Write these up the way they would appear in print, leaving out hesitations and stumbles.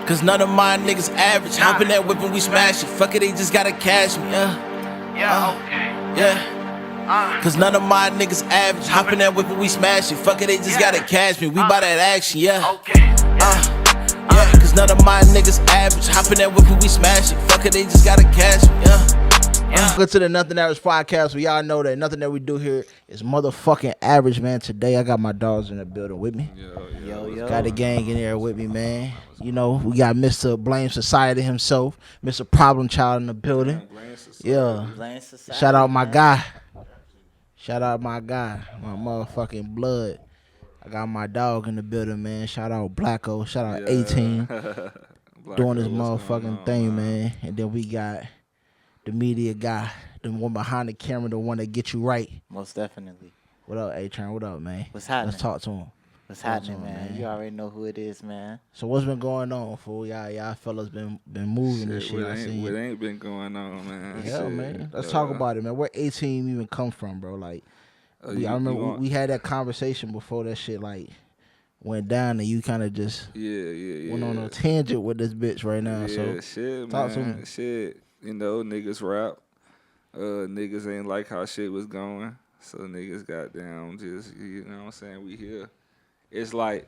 Cause none of my niggas average. Hop in that whip and we smash it. Fuck it, they just gotta cash me. Cause none of my niggas average. Hop in that whip and we smash it. Fuck it, they just gotta cash me. We buy that action, cause none of my niggas average. Hop in that whip and we smash it. Fuck it, they just gotta cash me, Welcome to the Nothing Average podcast. We all know that nothing that we do here is motherfucking average, man. Today I got my dogs in the building with me. Yo. Got the gang in there with me, man. You know, we got Mr. Blame Society himself, Mr. Problem Child in the building. Blame Society, Shout out my man. guy. Shout out my guy, my motherfucking blood. I got my dog in the building, man. Shout out Blacko. Shout out 18. Doing this motherfucking thing, man. And then we got the media guy, the one behind the camera, the one that get you right. Most definitely. What up, A-Train? What up, man? What's happening? Let's talk to him. What's happening, man? You already know who it is, man. So what's been going on, fool? Y'all fellas been moving and shit. What ain't been going on, man? Yeah, man. Let's talk about it, man. Where 18 even come from, bro? Like, I remember we had that conversation before that shit like went down, and you kind of just went on a tangent with this bitch right now. Yeah, so shit, talk man. to me. Shit, you know, niggas rap. Niggas ain't like how shit was going, so niggas goddamn just, you know what I'm saying, we here. It's like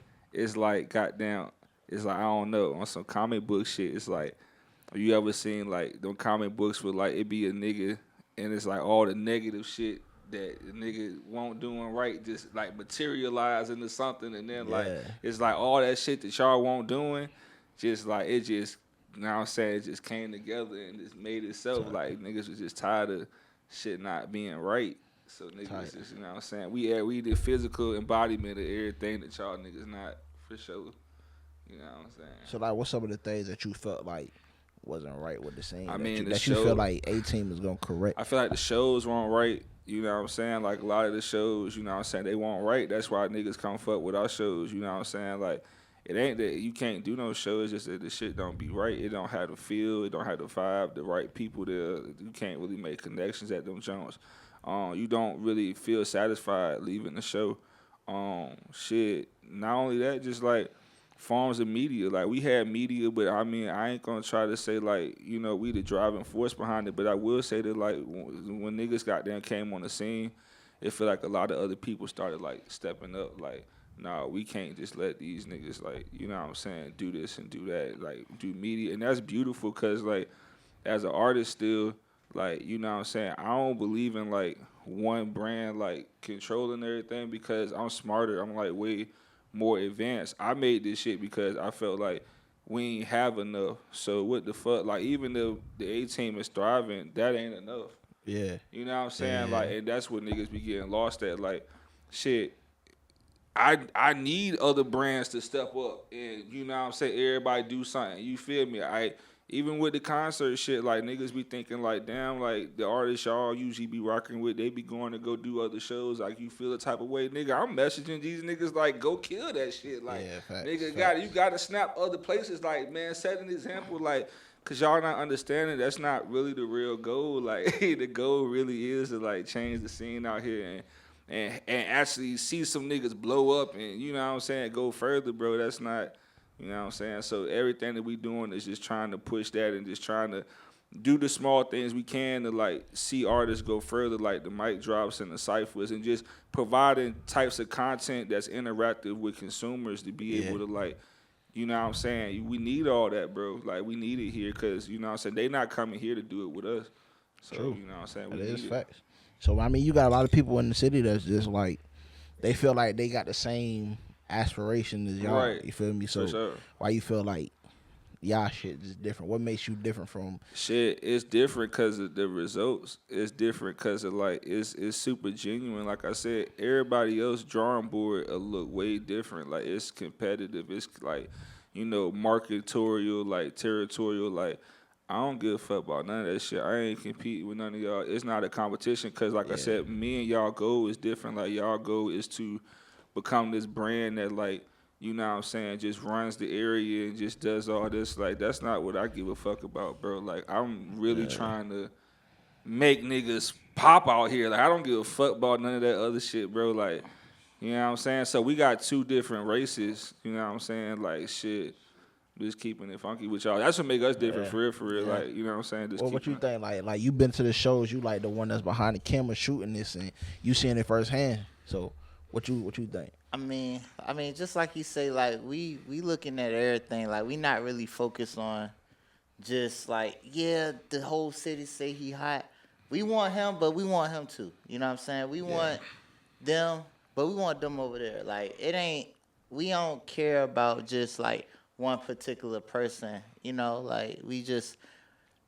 goddamn, it's like, I don't know, on some comic book shit, it's like, you ever seen like them comic books with like, it be a nigga, and it's like all the negative shit that the nigga won't doing right just like materialize into something, and then like, it's like all that shit that y'all won't doing, just like, it just, you know what I'm saying, it just came together and just made itself. Like, niggas was just tired of shit not being right. So niggas just, you know what I'm saying, we the physical embodiment of everything that y'all niggas not, for sure. You know what I'm saying? So like, what's some of the things that you felt like wasn't right with the scene? I mean, that you feel like 18 was gonna correct? I feel like the shows weren't right. You know what I'm saying? Like, a lot of the shows, you know what I'm saying, they weren't right. That's why niggas come fuck with our shows. You know what I'm saying? Like, it ain't that you can't do no show. It's just that the shit don't be right. It don't have the feel. It don't have the vibe. The right people there. You can't really make connections at them joints. You don't really feel satisfied leaving the show. Shit. Not only that, just like forms of media. Like, we had media, but I mean, I ain't gonna try to say like, you know, we the driving force behind it. But I will say that like when niggas goddamn came on the scene, it feel like a lot of other people started like stepping up. Like, nah, we can't just let these niggas, like, you know what I'm saying, do this and do that, like, do media. And that's beautiful because, like, as an artist still, like, you know what I'm saying, I don't believe in, like, one brand, like, controlling everything because I'm smarter. I'm, like, way more advanced. I made this shit because I felt like we ain't have enough. So what the fuck? Like, even if the A-team is thriving, that ain't enough. Yeah. You know what I'm saying? Yeah. Like, and that's what niggas be getting lost at. Like, shit, I need other brands to step up and, you know what I'm saying, everybody do something. You feel me? Even with the concert shit, like, niggas be thinking like, damn, like, the artists y'all usually be rocking with, they be going to go do other shows. Like, you feel the type of way, nigga, I'm messaging these niggas like, go kill that shit. Like, nigga, you got to snap other places. Like, man, set an example. Like, because y'all not understanding that's not really the real goal. Like, the goal really is to, like, change the scene out here and actually see some niggas blow up and, you know what I'm saying, go further, bro. That's not, you know what I'm saying? So everything that we doing is just trying to push that and just trying to do the small things we can to, like, see artists go further, like the mic drops and the ciphers, and just providing types of content that's interactive with consumers to be able to, like, you know what I'm saying? We need all that, bro. Like, we need it here because, you know what I'm saying, they not coming here to do it with us. So, True. You know what I'm saying? That is facts. So, I mean, you got a lot of people in the city that's just like, they feel like they got the same aspiration as y'all. Right. You feel me? So, sure. Why you feel like y'all shit is different? What makes you different from? Shit, it's different because of the results. It's different because of, like, it's super genuine. Like I said, everybody else drawing board will look way different. Like, it's competitive. It's, like, you know, marketorial, like, territorial, like, I don't give a fuck about none of that shit. I ain't competing with none of y'all. It's not a competition because, like I said, me and y'all goal is different. Like, y'all goal is to become this brand that, like, you know what I'm saying, just runs the area and just does all this. Like, that's not what I give a fuck about, bro. Like, I'm really trying to make niggas pop out here. Like, I don't give a fuck about none of that other shit, bro. Like, you know what I'm saying? So we got two different races, you know what I'm saying? Like, shit. Just keeping it funky with y'all. That's what make us different for real. Like, you know what I'm saying? Just well, what you think? Like you been to the shows, you like the one that's behind the camera shooting this, and you seeing it firsthand. So, what you think? I mean, just like you say, like we looking at everything. Like we not really focused on just like the whole city say he hot. We want him, but we want him too. You know what I'm saying? We want them, but we want them over there. Like it ain't. We don't care about just like one particular person. You know, like we just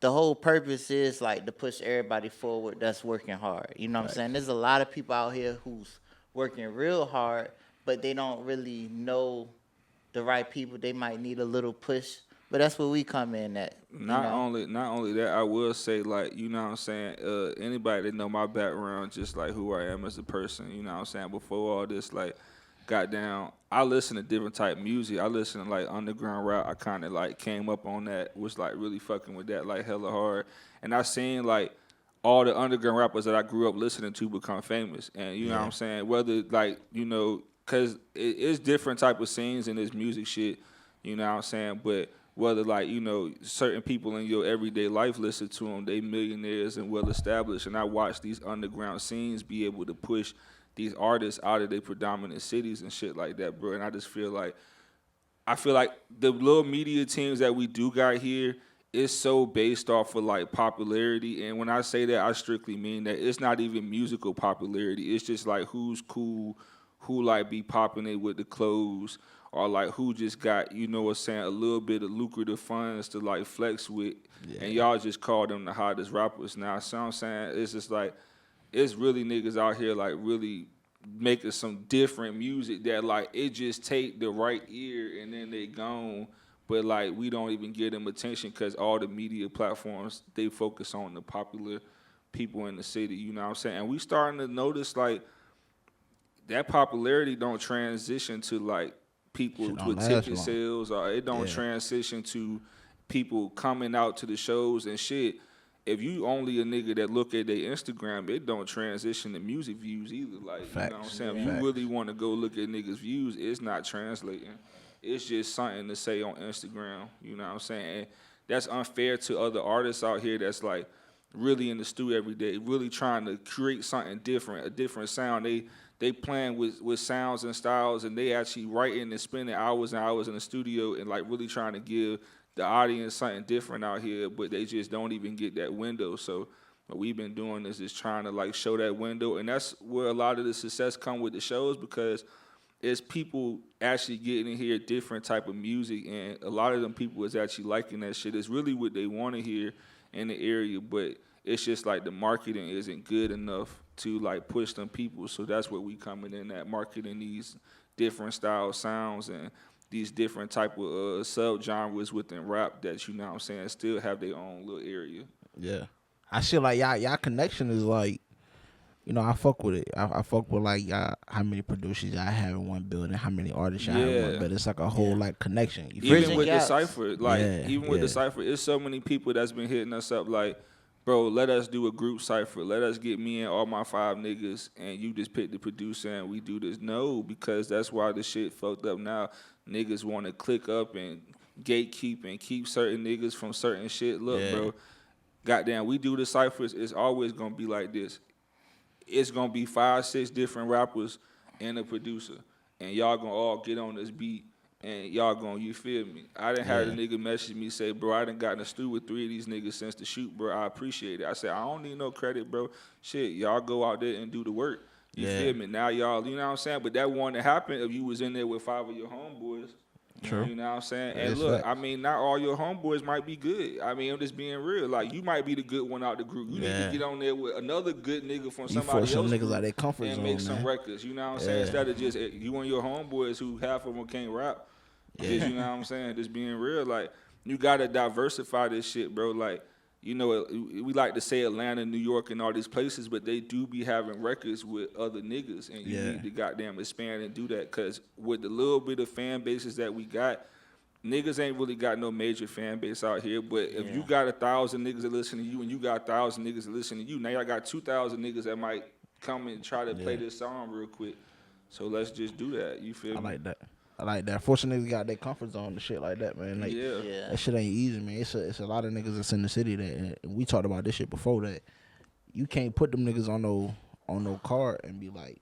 the whole purpose is like to push everybody forward that's working hard. You know what I'm saying? There's a lot of people out here who's working real hard, but they don't really know the right people. They might need a little push. But that's where we come in at. Not only that, I will say, like, you know what I'm saying, anybody that know my background, just like who I am as a person, you know what I'm saying, before all this, like, got down, I listen to different type of music. I listen to, like, underground rap. I kind of, like, came up on that, was, like, really fucking with that, like, hella hard. And I seen, like, all the underground rappers that I grew up listening to become famous. And, you know what I'm saying, whether, like, you know, because it's different type of scenes in this music shit, you know what I'm saying, but whether, like, you know, certain people in your everyday life listen to them, they millionaires and well-established, and I watch these underground scenes be able to push these artists out of their predominant cities and shit like that, bro. And I just feel like, the little media teams that we do got here is so based off of, like, popularity. And when I say that, I strictly mean that it's not even musical popularity. It's just, like, who's cool, who, like, be popping it with the clothes, or, like, who just got, you know what I'm saying, a little bit of lucrative funds to, like, flex with. And y'all just call them the hottest rappers now. So I'm saying, it's just, like, it's really niggas out here, like, really making some different music that, like, it just take the right ear and then they gone. But, like, we don't even give them attention because all the media platforms, they focus on the popular people in the city, you know what I'm saying? And we starting to notice, like, that popularity don't transition to, like, people with ticket sales, or it don't transition to people coming out to the shows and shit. If you only a nigga that look at their Instagram, it don't transition to music views either. Like, you know what I'm saying? If you really want to go look at niggas' views, it's not translating. It's just something to say on Instagram, you know what I'm saying? And that's unfair to other artists out here that's, like, really in the studio every day, really trying to create something different, a different sound. They playing with sounds and styles, and they actually writing and spending hours and hours in the studio and, like, really trying to give the audience something different out here, but they just don't even get that window. So what we've been doing is just trying to, like, show that window, and that's where a lot of the success come with the shows, because it's people actually getting to hear different type of music, and a lot of them people is actually liking that shit. It's really what they want to hear in the area, but it's just like the marketing isn't good enough to, like, push them people. So that's where we coming in at, marketing these different style sounds and these different type of sub-genres within rap that, you know what I'm saying, still have their own little area. Yeah. I feel like y'all connection is, like, you know, I fuck with it. I fuck with, like, how many producers y'all have in one building, how many artists y'all have in one building. It's like a whole, like, connection. Even with the Cypher, like, with the Cypher, it's so many people that's been hitting us up, like, bro, let us do a group Cypher. Let us get me and all my 5 niggas, and you just pick the producer and we do this. No, because that's why the shit fucked up now. Niggas want to click up and gatekeep and keep certain niggas from certain shit. Look, bro, goddamn, we do the Cyphers, it's always going to be like this. It's going to be 5, 6 different rappers and a producer, and y'all going to all get on this beat, and y'all going, you feel me? I done had a nigga message me, say, bro, I done got in the studio with 3 of these niggas since the shoot, bro. I appreciate it. I said, I don't need no credit, bro. Shit, y'all go out there and do the work. You feel me? Now y'all, you know what I'm saying? But that wouldn't happen if you was in there with 5 of your homeboys. True. You know what I'm saying? And look, I mean, not all your homeboys might be good. I mean, I'm just being real. Like, you might be the good one out the group. You need to get on there with another good nigga from somebody else. Some niggas out their comfort and zone, make some man. records. You know what I'm saying? Instead of just you and your homeboys who half of them can't rap. Just, you know what I'm saying? Just being real. Like, you got to diversify this shit, bro. Like, you know, we like to say Atlanta, New York, and all these places, but they do be having records with other niggas, and you need to goddamn expand and do that, because with the little bit of fan bases that we got, niggas ain't really got no major fan base out here. But if you got 1,000 niggas that listen to you and you got 1,000 niggas that listen to you, now y'all got 2,000 niggas that might come and try to play this song real quick. So let's just do that. You feel me? I like that. like that. Fortunately, niggas got their comfort zone and shit like that, man. Like Yeah. Yeah. that shit ain't easy, man. It's a lot of niggas that's in the city that, and we talked about this shit before, that you can't put them niggas on no card and be like,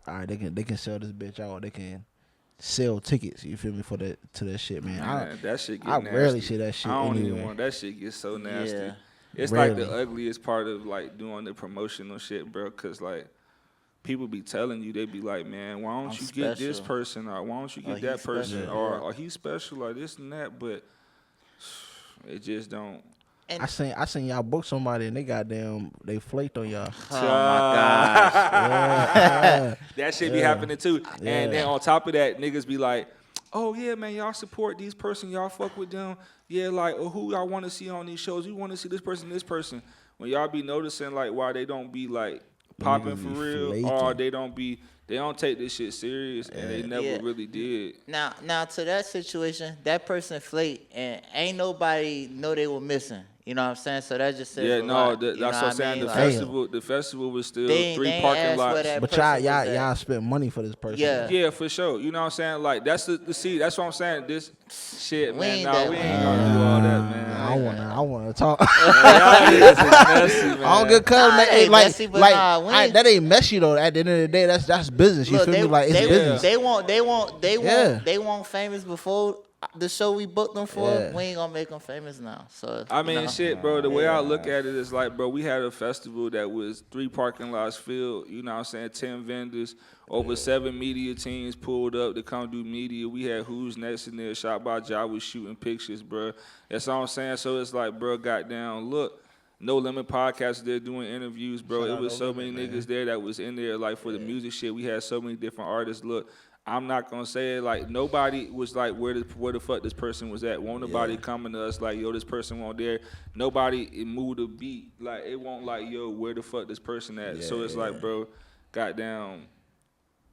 all right, they can sell this bitch out. They can sell tickets. You feel me for that to that shit, man. Man, that shit get I nasty. rarely see that shit I don't anyway. even want that shit get so nasty. Yeah. It's like the Rarely. ugliest part of like doing the promotional shit, bro. Cause like people be telling you, they be like, man, why don't I'm you get this special. person, or why don't you get Or that he's person, special. or he's special, or this and that. But it just don't. And, I seen y'all book somebody and they flaked on y'all. oh my gosh. Yeah. That shit be happening too. Yeah. And then on top of that, niggas be like, oh yeah, man, y'all support these person, y'all fuck with them. Yeah, like, oh, who y'all want to see on these shows? We want to see this person, this person. When y'all be noticing like why they don't be like popping for be real, flaking. or they don't take this shit serious, and they never Yeah. really did. Now to that situation, that person flaked and ain't nobody know they were missing. You know what I'm saying? So that just says Yeah, a no, lot. that's You know what I'm saying. mean? The Like, festival was still They 3 ain't parking asked where lots. that But person was at. y'all spent money for this person. Yeah. Yeah, for sure. You know what I'm saying? Like that's the see. That's what I'm saying. This shit, We man. ain't Nah, that- we ain't gonna do all that, man. I wanna talk. Y'all niggas is messy, man. I don't get cuz Nah, man. it ain't Like, messy, but nah, we ain't- that ain't messy though. At the end of the day, that's business. You Look, feel me? Like it's they, business. they want famous before the show we booked them for. Yeah. We ain't gonna make them famous now. So I you mean, know. shit, bro. The way I look at it is like, bro, we had a festival that was 3 parking lots filled. You know what I'm saying? 10 vendors, over 7 media teams pulled up to come do media. We had Who's Next in there. Shot by Ja was shooting pictures, bro. That's all I'm saying. So it's like, bro, goddamn, look. No Limit Podcast there doing interviews, bro. Shout It out was No so Limit, many man. niggas there that was in there, like, for the music shit. We had so many different artists. Look, I'm not gonna say it, like, nobody was like, where the fuck this person was at. Won't nobody coming to us like, yo, this person won't there. Nobody moved a beat. Like, it won't like, yo, where the fuck this person at. So it's like, bro, goddamn.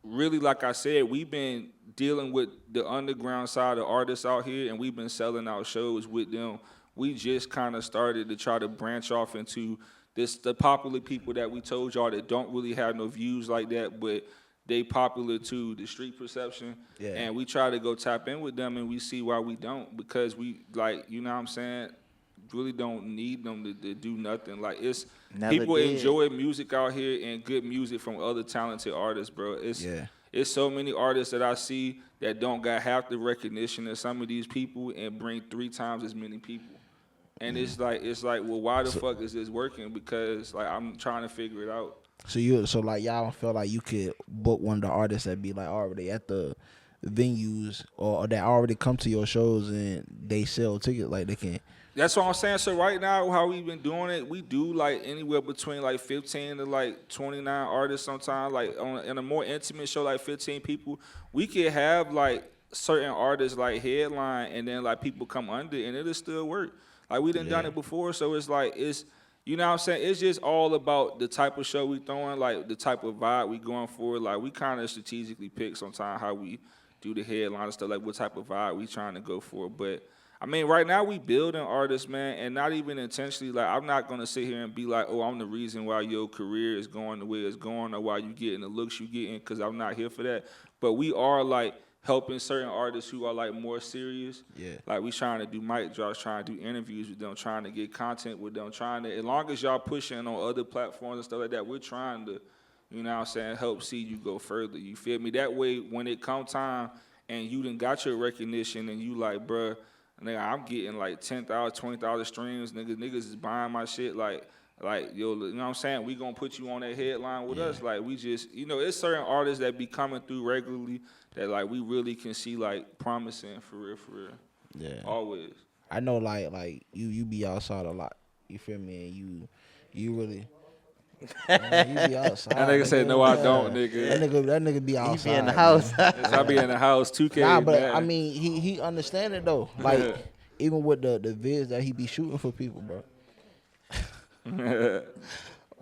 Really, like I said, we've been dealing with the underground side of artists out here, and we've been selling out shows with them. We just kind of started to try to branch off into the popular people that we told y'all that don't really have no views like that, but they popular to the street perception. Yeah. And we try to go tap in with them, and we see why we don't, because we, like, you know what I'm saying, really don't need them to do nothing. Like, it's Never people did. enjoy music out here, and good music from other talented artists, bro. It's so many artists that I see that don't got half the recognition as some of these people and bring 3 times as many people. And it's like, well, why the fuck is this working? Because like I'm trying to figure it out. So like y'all don't feel like you could book one of the artists that be like already at the venues or that already come to your shows and they sell tickets, like they can. That's what I'm saying. So right now, how we've been doing it, we do like anywhere between like 15 to like 29 artists sometimes. Like in a more intimate show, like 15 people, we could have like certain artists like headline, and then like people come under, and it'll still work. Like we done it before, so it's like you know what I'm saying? It's just all about the type of show we throwing, like the type of vibe we going for. Like we kind of strategically pick sometimes how we do the headline and stuff, like what type of vibe we trying to go for. But I mean, right now we building artists, man, and not even intentionally. Like I'm not gonna sit here and be like, oh, I'm the reason why your career is going the way it's going, or why you getting the looks you getting, because I'm not here for that. But we are like helping certain artists who are like more serious. Yeah. Like we trying to do mic drops, trying to do interviews with them, trying to get content with them, trying to, as long as y'all pushing on other platforms and stuff like that, we're trying to, you know what I'm saying, help see you go further. You feel me? That way, when it come time and you done got your recognition and you like, bruh, nigga, I'm getting like 10,000, 20,000 streams, niggas is buying my shit, like, yo, you know what I'm saying? We gonna put you on that headline with us. Like, we just, you know, it's certain artists that be coming through regularly that, like, we really can see, like, promising for real. Yeah. Always. I know, like you be outside a lot. You feel me? And you really. Man, you be outside. That nigga said, no, I don't, nigga. That nigga be He outside. be in the man. house. I be in the house, 2K, Nah, but man. I mean, he understand it though. Like even with the vids that he be shooting for people, bro.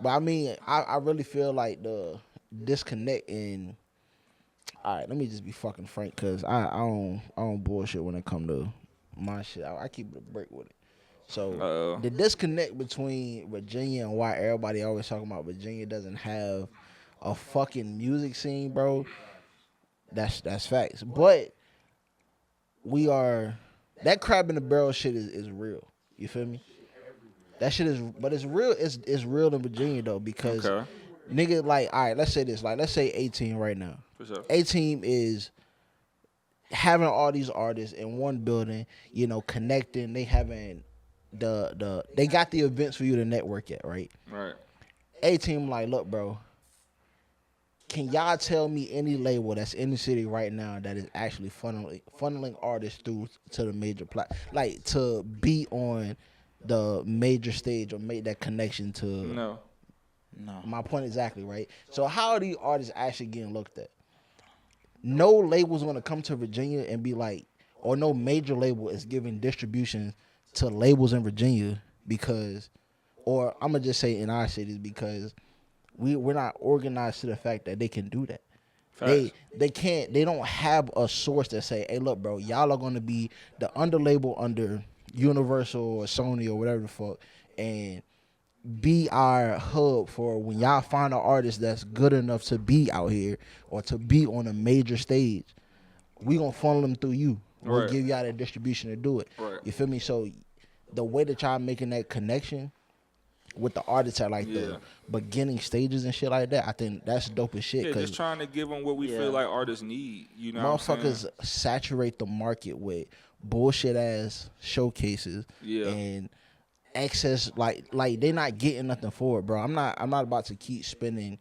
But I mean, I really feel like the disconnect in. All right, let me just be fucking frank, cause I don't bullshit when it come to my shit. I keep it a break with it. So the disconnect between Virginia and why everybody always talking about Virginia doesn't have a fucking music scene, bro. That's facts. But we are that crab in the barrel shit is real. You feel me? That shit is, but it's real. It's real in Virginia though because Okay. nigga, like, all right, let's say this, like, let's say 18 right now. For sure. 18 is having all these artists in one building, connecting. They having they got the events for you to network at, right? Right. 18 like, look, bro, can y'all tell me any label that's in the city right now that is actually funneling artists through to the major like to be on the major stage or make that connection to No. No. my point exactly, right? So how are these artists actually getting looked at? No label's gonna come to Virginia and be like, or no major label is giving distribution to labels in Virginia because, or I'm gonna just say in our cities because we're not organized to the fact that they can do that. Facts. They don't have a source that say, hey, look, bro, y'all are gonna be the under label under Universal or Sony or whatever the fuck, and be our hub for when y'all find an artist that's good enough to be out here or to be on a major stage. We gonna funnel them through you. We'll Right. give y'all the distribution to do it. Right. You feel me? So the way that y'all making that connection with the artists at like Yeah. the beginning stages and shit like that, I think that's dope as shit. Yeah, Cause just trying to give them what we Yeah. feel like artists need. You know what I'm motherfuckers saying? saturate the market with bullshit ass showcases Yeah. and excess like they not getting nothing for it, bro. I'm not about to keep spending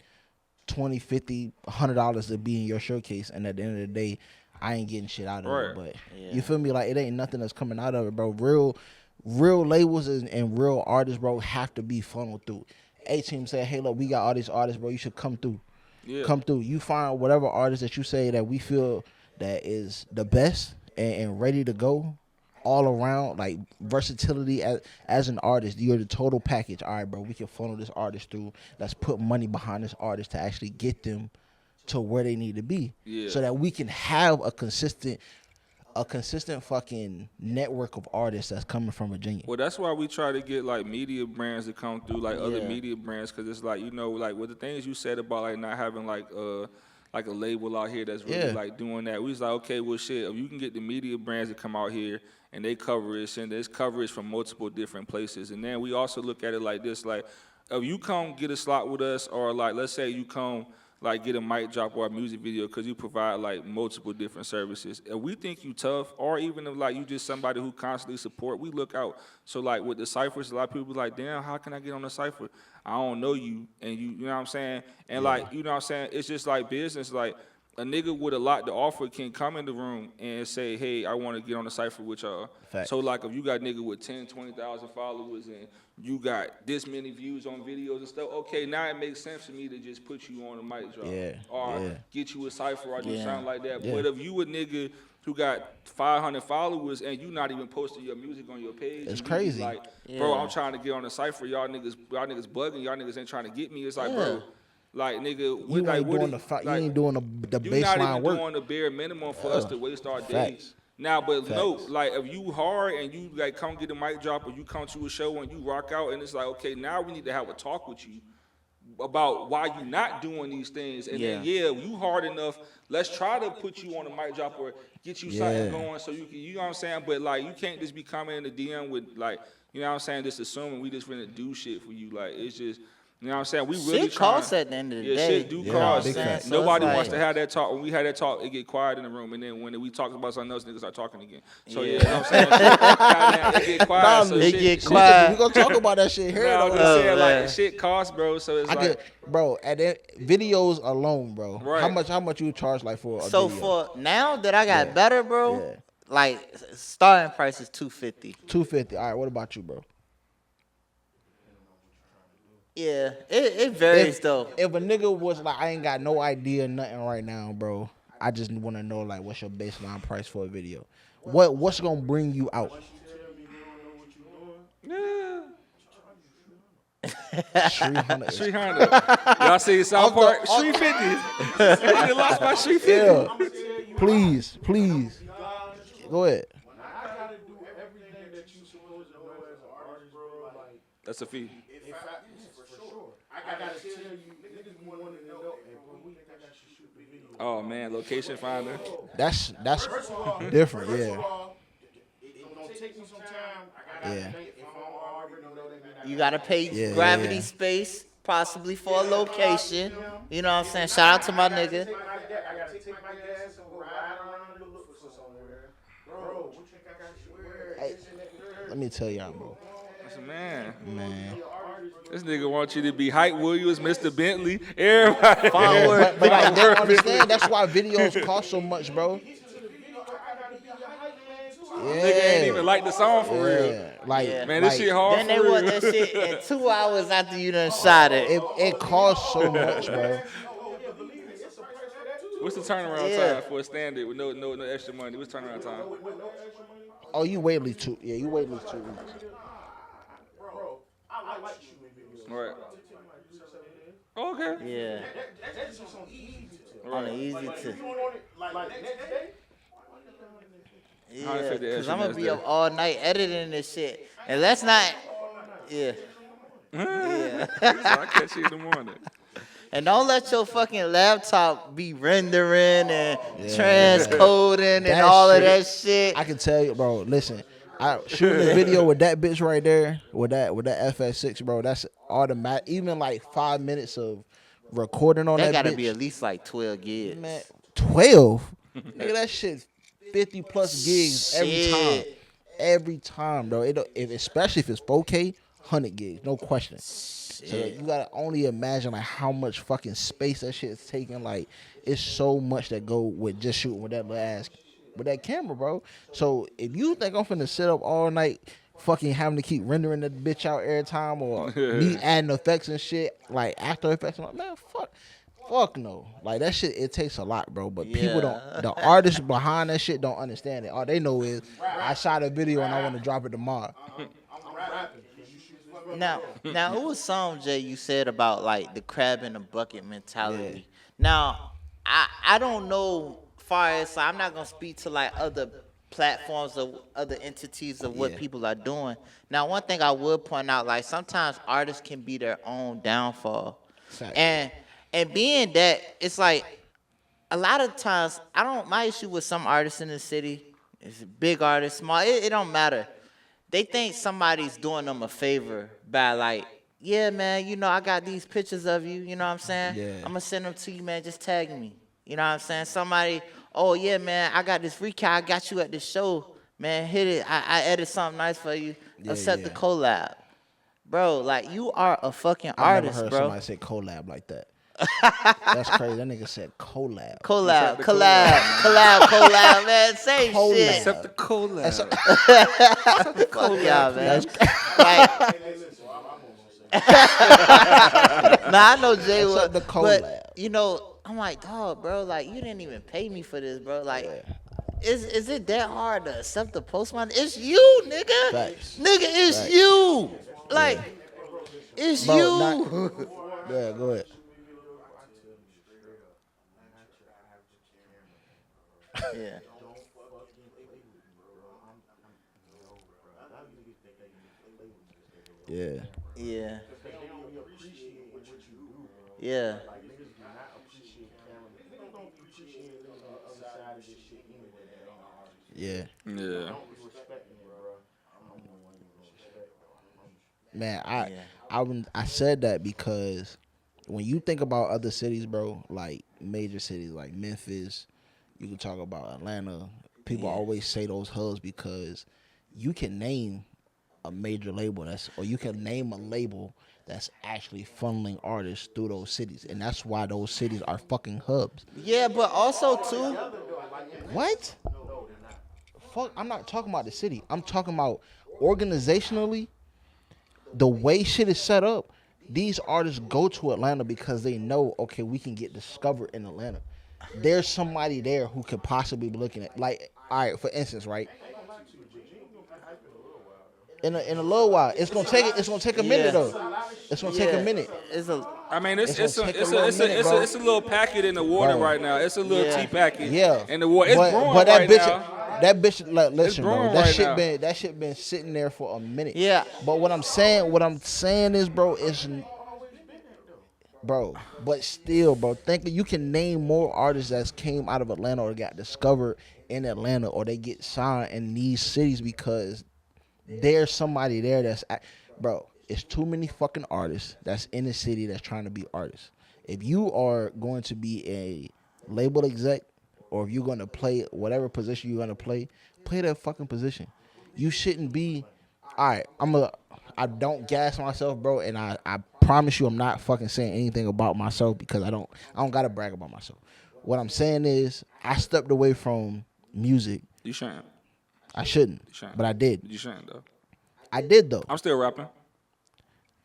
20, 50, $100 to be in your showcase, and at the end of the day, I ain't getting shit out of Right. it. But Yeah. you feel me? Like it ain't nothing that's coming out of it, bro. Real labels and real artists, bro, have to be funneled through. A-Team said, hey, look, we got all these artists, bro. You should come through. Yeah. Come through. You find whatever artist that you say that we feel that is the best and ready to go all around, like versatility as an artist. You're the total package. All right, bro, we can funnel this artist through. Let's put money behind this artist to actually get them to where they need to be. Yeah. So that we can have a consistent fucking network of artists that's coming from Virginia. Well, that's why we try to get like media brands to come through, like other Yeah. media brands, because it's like like with the things you said about like not having like a label out here that's really Yeah. like doing that. We was like, okay, well, shit, if you can get the media brands to come out here and they cover it, and there's coverage from multiple different places, and then we also look at it like this, like if you come get a slot with us, or like let's say you come like get a mic drop or a music video because you provide like multiple different services. If we think you tough, or even if like you just somebody who constantly support, we look out. So like with the ciphers, a lot of people be like, damn, how can I get on the cipher? I don't know you, and you know what I'm saying? And like, you know what I'm saying? It's just like business, like a nigga with a lot to offer can come in the room and say, hey, I want to get on the cipher with y'all. Facts. So like if you got nigga with 10, 20,000 followers and you got this many views on videos and stuff, okay, now it makes sense for me to just put you on the mic drop. Yeah, Or yeah. get you a cipher or do Yeah. something like that. Yeah. But if you a nigga who got 500 followers and you not even posting your music on your page, It's and you be crazy. like, bro, Yeah. I'm trying to get on the cipher. Y'all niggas bugging. Y'all niggas ain't trying to get me. It's like, Yeah. bro, like nigga, You like, ain't what doing it- you like, ain't doing the you not baseline even work. doing the bare minimum for us to waste our Facts. days. Now, but no, Facts. like if you hard and you like come get a mic drop or you come to a show and you rock out and it's like, okay, now we need to have a talk with you about why you not doing these things. And then you hard enough, let's try to put you on a mic drop or get you something Yeah. going so you can, you know what I'm saying? But like you can't just be coming in the DM with like, you know what I'm saying, just assuming we just gonna do shit for you. Like it's just, you know what I'm saying? We really Shit costs at the end of the yeah, day. shit do You know Yeah, what I'm cost. big saying? facts. So Nobody it's wants to like- have that talk. When we had that talk, it get quiet in the room, and then when we talk about something else, niggas start talking again. So yeah, Yeah. you know what I'm saying? Goddamn, it get quiet. Nah, so it shit, get shit- quiet. We gonna talk about that shit here. Nah, I'm though. just saying, man. like shit costs, bro. So it's I like, could, bro. At that videos alone, bro. Right. How much you charge like for a So video? for now that I got Yeah. better, bro, Yeah. like starting price is $250. $250. All right. What about you, bro? Yeah, it varies though. If a nigga was like, I ain't got no idea nothing right now, bro. I just want to know like what's your baseline price for a video. What's gonna bring you out? yeah, 300. 300. Y'all see South Park? off- 350. They lost by 350. Yeah. Please. Go ahead. I gotta do everything that you supposed to know as an artist, bro. Like, That's a fee. if I, for sure, I gotta tell you, niggas be wanting to know, and when we think I should shoot the video, Oh man, location finder. That's First of all, different. first Yeah, of all, it's gonna take me some time. I gotta yeah, think if I don't already know that, then I You gotta gotta pay yeah, yeah, gravity yeah. space, possibly for a location. You know what I'm saying? And Shout out to my I gotta nigga. I gotta take my gas and go ride around and look for somewhere. Bro, what you think I should wear? Hey, This and that, third. let me tell y'all, bro. That's a man. Man. This nigga wants you to be Hype Williams, Mr. Bentley, everybody. Font Yeah, work. but like, they don't understand. That's why videos cost so much, bro. Nigga ain't even Yeah, like the song for real. yeah. Like, Yeah. Man, this like, shit hard Then for they real. want that shit in 2 hours after you done shot it. it costs so much, bro. What's the turnaround Yeah. time for a standard with no extra money? What's turnaround time? Oh, you wait at least 2. Yeah, you wait at least 2 weeks. Bro, I like shooting videos. Right. Oh, okay. Yeah. That's just on easy. On the easy Like, if to. you want it, like next day, Yeah. 150 Because extra I'm gonna next be day. up all night editing this shit. And let's not. Yeah. Yeah. I'll catch you in the morning. And don't let your fucking laptop be rendering and transcoding and That all of shit- that shit. I can tell you, bro. Listen, I shooting the video with that bitch right there, with that FS6, bro. That's automatic. Even like 5 minutes of recording on That that gotta bitch, be at least like 12 gigs. man. 12, nigga, that shit's 50 plus gigs every time. Shit. Every time, bro. Especially if it's 4K, 100 gigs, no question. So you gotta only imagine like how much fucking space that shit is taking. Like, it's so much that go with just shooting with that little ass, with that camera, bro. So if you think I'm finna sit up all night, fucking having to keep rendering that bitch out every time, or me adding effects and shit, like After Effects, I'm like, man, fuck no. Like, that shit, it takes a lot, bro. But people don't, the artists behind that shit don't understand it. All they know is I shot a video and I want to drop it tomorrow. I'm rapping. Now, it was some Jay you said about like the crab in the bucket mentality. Now, I don't know far as I'm not gonna speak to like other platforms or other entities of what Yeah. people are doing. Now, one thing I would point out, like sometimes artists can be their own downfall, Fact. and being that it's like a lot of times my issue with some artists in the city is big artists, small, it don't matter. They think somebody's doing them a favor by like, yeah, man, you know, I got these pictures of you, you know what I'm saying? Yeah. I'm gonna send them to you, man, just tag me. You know what I'm saying? Somebody, oh yeah, man, I got this recap, I got you at this show, man, hit it, I edit something nice for you, Yeah, accept the yeah. collab. Bro, like you are a fucking I never artist, heard bro. somebody say collab like that. That's crazy. That nigga said collab. Collab, the collab, man, same Collab. shit. Except the cola. Fuck y'all, man. Like, nah, I know Jay Except was, the collab. but you know, I'm like, dog, bro, like you didn't even pay me for this, bro. Like, is it that hard to accept the postman? It's you, nigga. Facts. Nigga, it's Facts. you. Like, it's Bro, you. Yeah, go ahead. Yeah. Yeah. Yeah. Yeah. Yeah. Yeah. Man, Yeah. I said that because when you think about other cities, bro, like major cities like Memphis, you can talk about Atlanta. People Yeah. always say those hubs because you can name a major label or you can name a label that's actually funneling artists through those cities, and that's why those cities are fucking hubs. Yeah, but also too, What? Fuck, I'm not talking about the city. I'm talking about organizationally, the way shit is set up. These artists go to Atlanta because they know, okay, we can get discovered in Atlanta. There's somebody there who could possibly be looking at, like, all right, for instance, right? In a little while, it's gonna take a minute Yeah. though. It's gonna take a minute. It's a I mean, it's It's gonna a take a little minute, bro. it's a little packet in the water Bro. right now. It's a little Yeah. tea packet. Yeah, in the water. It's brewing but that right bitch, now. that bitch, like, listen, bro, brewing that right shit now. been sitting there for a minute. Yeah. But what I'm saying is, bro, is bro. But still, bro, think you can name more artists that came out of Atlanta or got discovered in Atlanta or they get signed in these cities because there's somebody there bro. It's too many fucking artists that's in the city that's trying to be artists. If you are going to be a label exec or if you're going to play whatever position you're going to play that fucking position. You shouldn't be. All right, I don't gas myself, bro, and I promise you I'm not fucking saying anything about myself because I don't gotta brag about myself. What I'm saying is I stepped away from music. You shouldn't. I shouldn't, You shouldn't. but I did. You shouldn't though. I did though. I'm still rapping.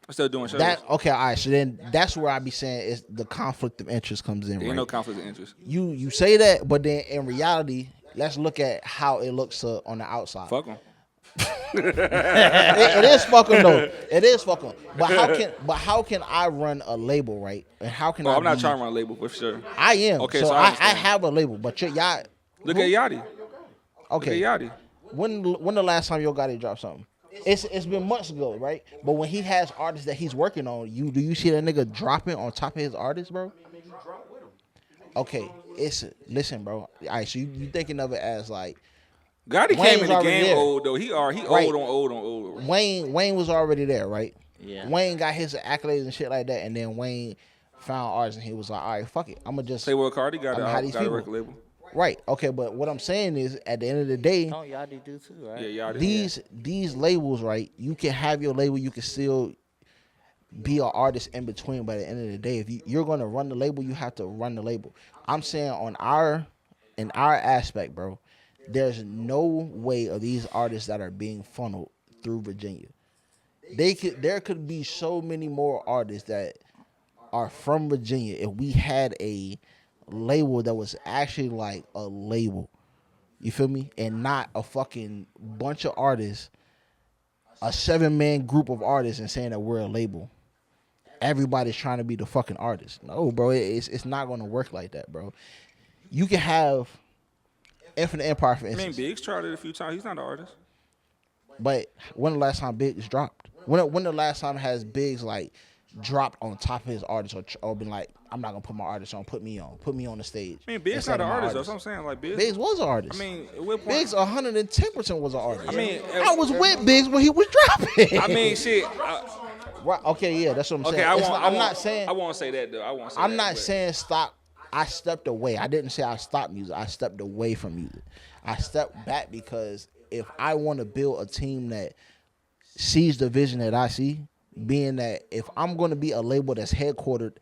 I'm still doing shows. Okay, all right. So then that's where I be saying is the conflict of interest comes in. There ain't right? no conflict of interest. You say that, but then in reality, let's look at how it looks on the outside. Fuck them. It is fucking though. It is fucking. But how can I run a label, right? And how can Oh, I? I'm not trying to run a label for sure. I am. Okay, so so I I understand. have a label, but y'all. Look at Yachty. Okay. Look at Yachty. When the last time Yo Gotti dropped something? It's been months ago, right? But when he has artists that he's working on, do you see that nigga dropping on top of his artists, bro? Okay, listen, bro. All right, so you thinking of it as like Gotti Wayne's came in the already game there. old though. He Right. old on old. Wayne was already there, right? Yeah. Wayne got his accolades and shit like that, and then Wayne found artists and he was like, all right, fuck it, I'm gonna just Playboy Cardi got I'ma have these a people. record label. right. Okay, but what I'm saying is, at the end of the day, Don't y'all do too, right? Yeah, Yachty. these labels, right? You can have your label, you can still be an artist in between. But at the end of the day, if you're gonna run the label, you have to run the label. I'm saying in our aspect, bro, there's no way of these artists that are being funneled through Virginia. There could be so many more artists that are from Virginia if we had a label that was actually like a label. You feel me? And not a fucking bunch of artists, a 7-man group of artists, and saying that we're a label. Everybody's trying to be the fucking artist. No, bro, it's not gonna work like that, bro. You can have Infinite Empire, for I mean, instance, Biggs tried it a few times. He's not an artist. but when the last time Biggs dropped? When the last time has Biggs like dropped on top of his artist or been like, I'm not gonna put my artist on, put me on the stage. I mean, Biggs instead not an of my artist. That's what I'm saying. Like Biggs was an artist. I mean, at what point? Biggs 110% was an artist. I mean, I was with Biggs when he was dropping. I mean, shit. Right, okay, yeah, that's what I'm saying. Okay, I'm not saying. I won't say that though. I won't say I'm that, not but- saying stop. I stepped away. I didn't say I stopped music. I stepped away from music. I stepped back because if I want to build a team that sees the vision that I see, being that if I'm going to be a label that's headquartered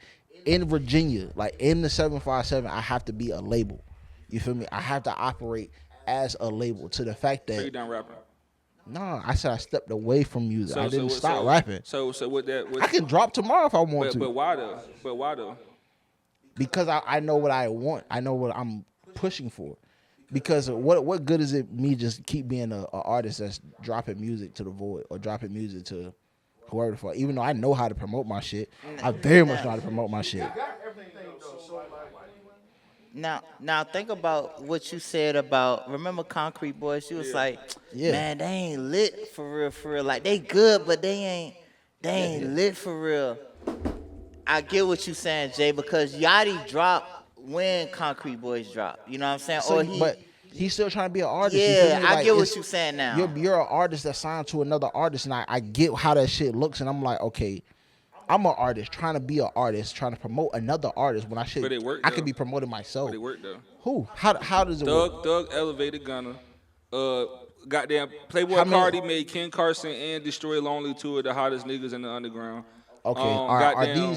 in Virginia, like in the 757, I have to be a label. You feel me? I have to operate as a label to the fact So you that done rapping? no, I said I stepped away from music. I didn't what- stop rapping. So with that, I can drop tomorrow if I want to. but why though? But why though? Because I know what I want. I know what I'm pushing for. Because what good is it me just keep being a artist that's dropping music to the void or dropping music to whoever the fuck. Even though I know how to promote my shit, I very much know how to promote my shit. Now think about what you said about, remember Concrete Boys? You was like, Yeah. man, they ain't lit for real. Like they good, but they ain't lit for real. I get what you saying, Jay, because Yachty dropped when Concrete Boys dropped. You know what I'm saying? So, Or but he's still trying to be an artist. you feel yeah, me? I Like, get what it's- you saying now. You're an artist that signed to another artist, and I get how that shit looks, and I'm like, okay, I'm an artist trying to be an artist, trying to promote another artist when I should. But it worked, I though. could be promoting myself. But it worked though. Who? How does it work? Thug elevated Gunna. Goddamn Playboy How many- Cardi made Ken Carson and Destroy Lonely two of the hottest niggas in the underground. Okay, goddamn-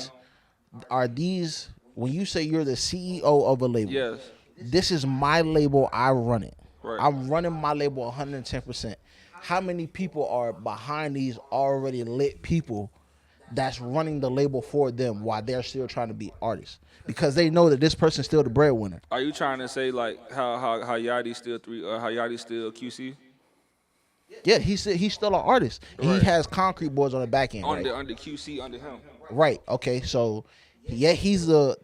are these when you say you're the CEO of a label? Yes. This is my label. I run it. Right. I'm running my label 110%. How many people are behind these already lit people that's running the label for them while they're still trying to be artists? Because they know that this person's still the breadwinner. Are you trying to say like how Yachty still how Yachty still QC Yeah, he's still an artist. And Right. he has Concrete Boys on the back end. Right? under QC under him? Right. Okay. So, yeah, he's the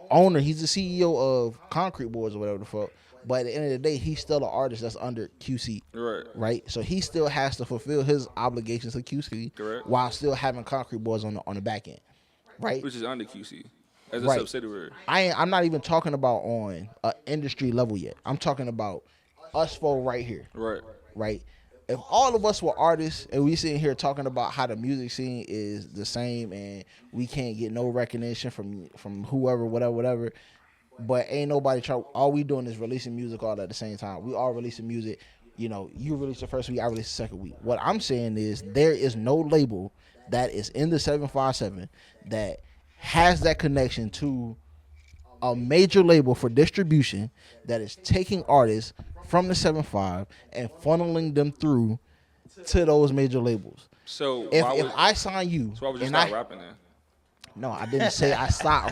owner. He's the CEO of Concrete Boys or whatever the fuck. But at the end of the day, he's still an artist that's under QC. Right. Right. So he still has to fulfill his obligations to QC Correct. while still having Concrete Boys on the back end. right? Which is under QC as a Right. subsidiary. I'm not even talking about on an industry level yet. I'm talking about us four right here, Right. right? If all of us were artists and we sitting here talking about how the music scene is the same and we can't get no recognition from whoever, whatever, but ain't nobody try. All we doing is releasing music all at the same time. We all releasing music. You know, you release the first week, I release the second week. What I'm saying is there is no label that is in the 757 that has that connection to a major label for distribution that is taking artists from the 7.5 and funneling them through to those major labels. So If why would I sign you, so why would you and stop rapping then? no, I didn't say I stopped